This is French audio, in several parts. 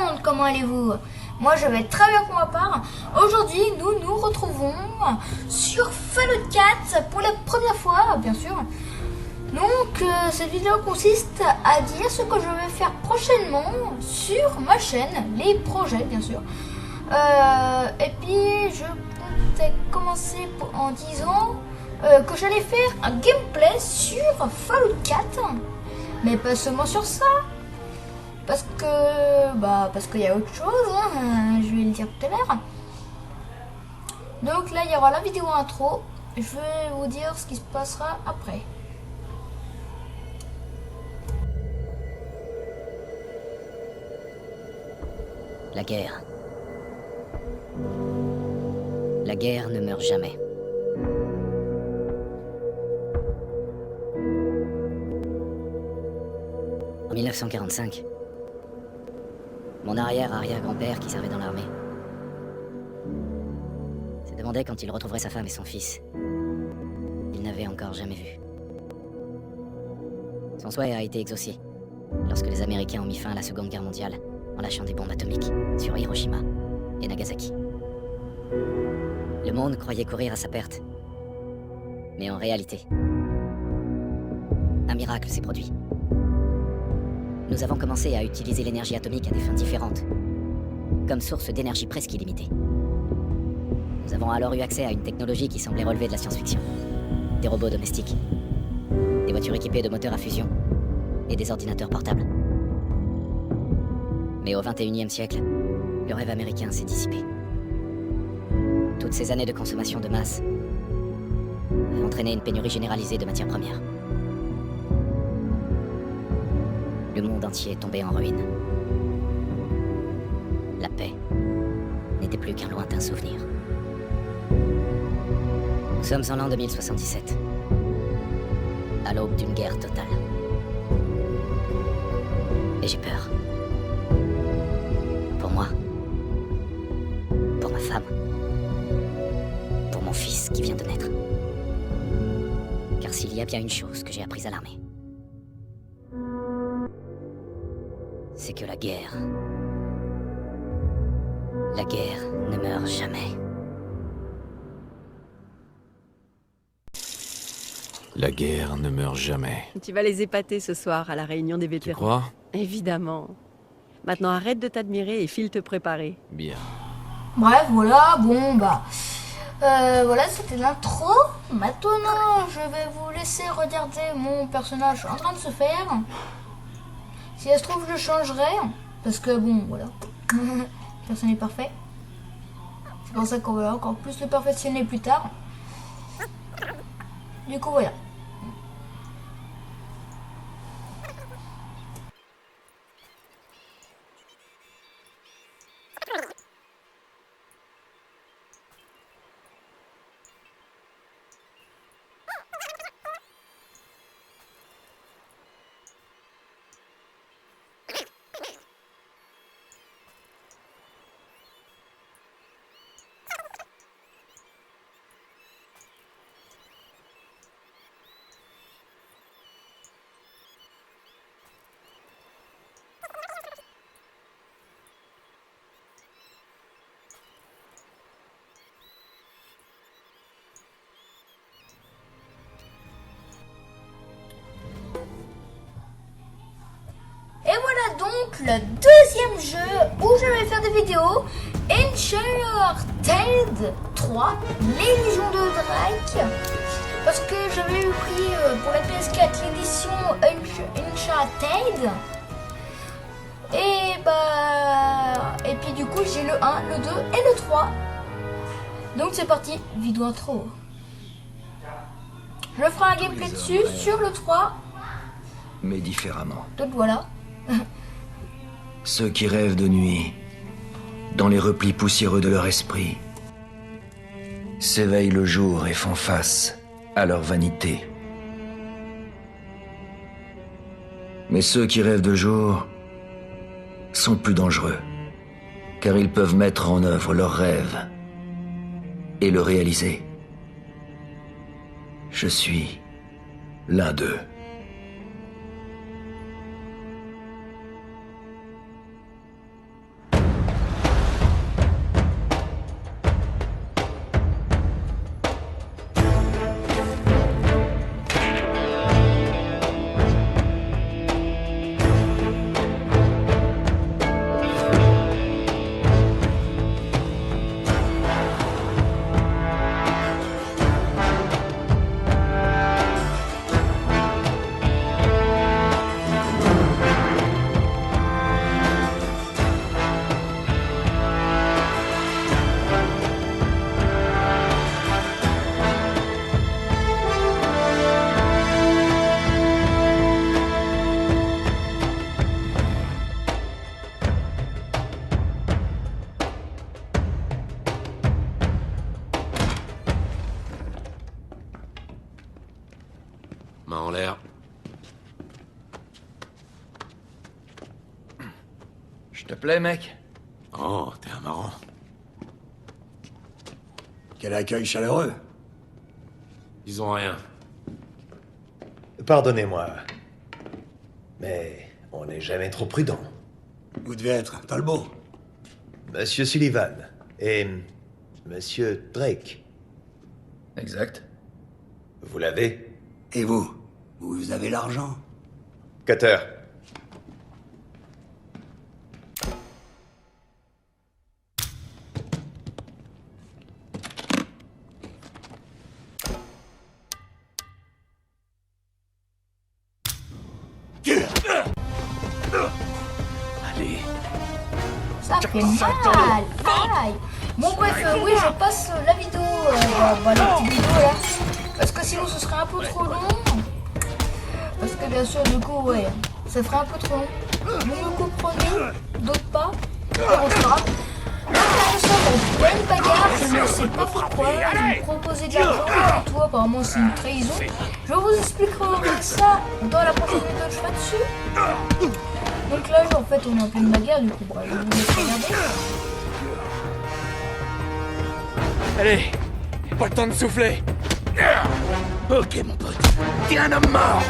monde, comment allez-vous? Moi je vais très bien pour ma part. Aujourd'hui nous nous retrouvons sur Fallout 4 pour la première fois bien sûr. Donc cette vidéo consiste à dire ce que je vais faire prochainement sur ma chaîne, les projets bien sûr. Et puis je comptais commencer en disant que j'allais faire un gameplay sur Fallout 4. Mais pas seulement sur ça. Parce qu'il y a autre chose, hein, je vais le dire tout à l'heure. Donc là, il y aura la vidéo intro. Je vais vous dire ce qui se passera après. La guerre. La guerre ne meurt jamais. En 1945, mon arrière-arrière-grand-père qui servait dans l'armée se demandait quand il retrouverait sa femme et son fils. Il n'avait encore jamais vu. Son souhait a été exaucé lorsque les Américains ont mis fin à la Seconde Guerre mondiale en lâchant des bombes atomiques sur Hiroshima et Nagasaki. Le monde croyait courir à sa perte. Mais en réalité, un miracle s'est produit. Nous avons commencé à utiliser l'énergie atomique à des fins différentes, comme source d'énergie presque illimitée. Nous avons alors eu accès à une technologie qui semblait relever de la science-fiction. Des robots domestiques, des voitures équipées de moteurs à fusion et des ordinateurs portables. Mais au XXIe siècle, le rêve américain s'est dissipé. Toutes ces années de consommation de masse ont entraîné une pénurie généralisée de matières premières. Le monde entier est tombé en ruine. La paix n'était plus qu'un lointain souvenir. Nous sommes en l'an 2077, à l'aube d'une guerre totale. Et j'ai peur. Pour moi, pour ma femme, pour mon fils qui vient de naître. Car s'il y a bien une chose que j'ai apprise à l'armée, c'est que la guerre ne meurt jamais. La guerre ne meurt jamais. Tu vas les épater ce soir à la réunion des Tu vétérans. crois? Évidemment. Maintenant arrête de t'admirer et file te préparer. Bien. Bref, voilà, voilà, c'était l'intro. Maintenant, je vais vous laisser regarder mon personnage en train de se faire. Si ça se trouve, je changerai. Parce que bon, voilà. Personne n'est parfait. C'est pour ça qu'on va encore plus le perfectionner plus tard. Du coup, voilà. Et voilà donc le deuxième jeu où je vais faire des vidéos. Uncharted 3, les Légions de Drake. Parce que j'avais pris pour la PS4 l'édition Uncharted. Et puis du coup j'ai le 1, le 2 et le 3. Donc c'est parti, vidéo intro. Je ferai un gameplay dessus sur le 3. Mais différemment. Donc voilà. Ceux qui rêvent de nuit, dans les replis poussiéreux de leur esprit, s'éveillent le jour et font face à leur vanité. Mais ceux qui rêvent de jour sont plus dangereux, car ils peuvent mettre en œuvre leurs rêves et le réaliser. Je suis l'un d'eux. en l'air. Je te plais, mec? Oh, t'es un marrant. Quel accueil chaleureux. Ils ont rien. Pardonnez-moi. Mais on n'est jamais trop prudent. Vous devez être Talbot. Monsieur Sullivan et Monsieur Drake. Exact. Vous l'avez? Et vous? Vous avez l'argent? Cutter. Allez. Ça fait mal. Aïe. Bon bref, oui, je passe la vidéo, la petite vidéo là. Parce que sinon ce serait un peu trop long. Parce que bien sûr, du coup, ouais, ça ferait un peu trop long. Vous me comprenez, d'autres pas. Et on se fera. Donc là, nous sommes en pleine bagarre, je ne sais pas pourquoi. Ils me proposaient de l'argent et tout, apparemment c'est une trahison. Je vous expliquerai ça dans la prochaine vidéo que je ferai dessus. Donc là, en fait, on est en pleine bagarre, du coup, bref, je vous laisse regarder. Allez, pas le temps de souffler. Ok, mon pote, t'es un homme mort.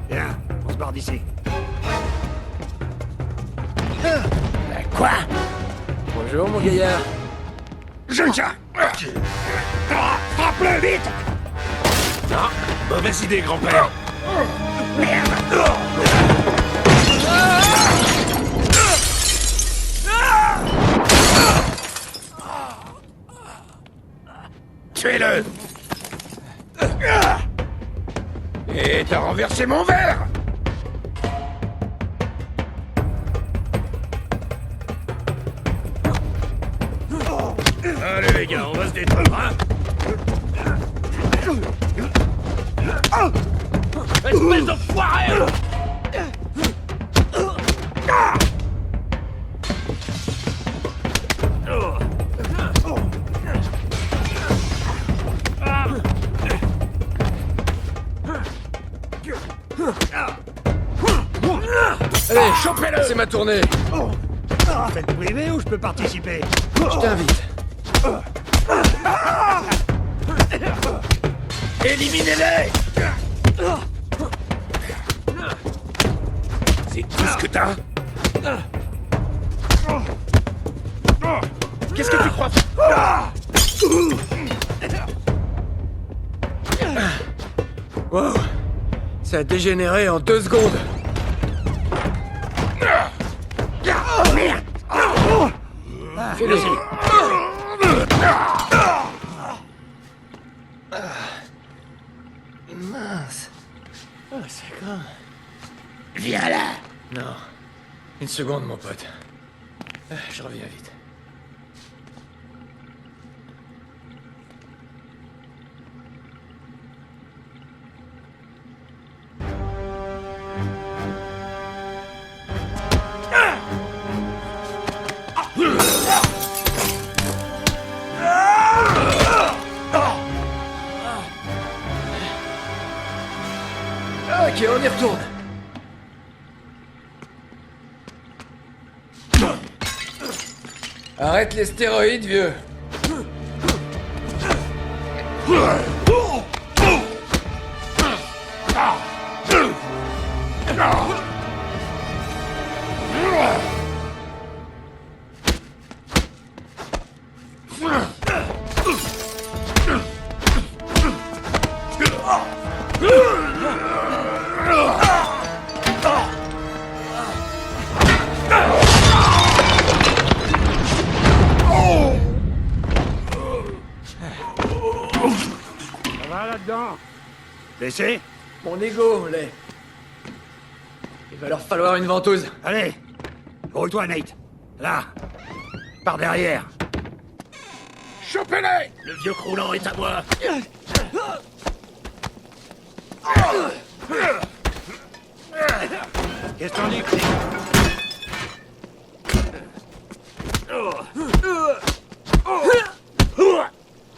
Bien, on se barre d'ici. Quoi? Bonjour, mon gaillard. Jeune chat. Frappe-le vite. Non, mauvaise idée, grand-père. Tuez-le. Et t'as renversé mon verre. Allez les gars, on va se détendre, hein. Espèce d'enfoiré! Allez, chopez-le. C'est ma tournée. Faites privé ou je peux participer? Je t'invite. Éliminez-les! C'est tout ce que t'as? Qu'est-ce que tu crois? Wow. Ça a dégénéré en 2 secondes. Merde! Fais-le. Mince. Ah, c'est grand. Viens là! Non. Une seconde, mon pote. Je reviens vite. Ok, on y retourne. Arrête les stéroïdes, vieux. Ça va là-dedans? Blessé? Mon ego, l'est. Il va leur falloir une ventouse. Allez! Roule-toi, Nate. Là! Par derrière! Chopez-les! Le vieux croulant est à moi. Qu'est-ce que t'en dis, petit?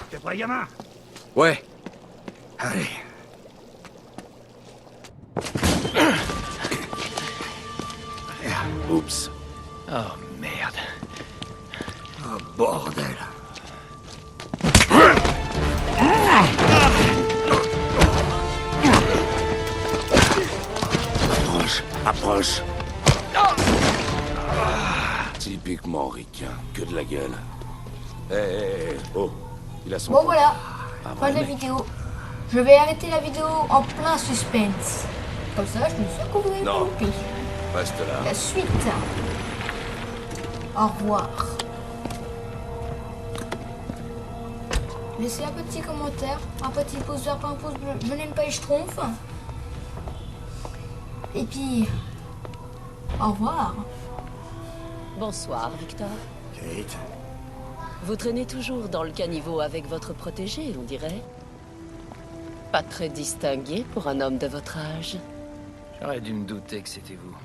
T'es prêt, gamin? Ouais. Allez. Oups. Oh merde. Oh, bordel. Approche, approche. Typiquement ricain, que de la gueule. Oh, il a son... Bon voilà, Ah, fin de la mec. vidéo. Je vais arrêter la vidéo en plein suspense. Comme ça, je suis sûr que vous avez Non. compris. Reste là. La suite. Au revoir. Laissez un petit commentaire, un petit pouce vert, pas un pouce bleu. Je n'aime pas les schtroumpfs. Et puis, au revoir. Bonsoir, Victor. Kate. Vous traînez toujours dans le caniveau avec votre protégé, on dirait. Pas très distingué pour un homme de votre âge. J'aurais dû me douter que c'était vous.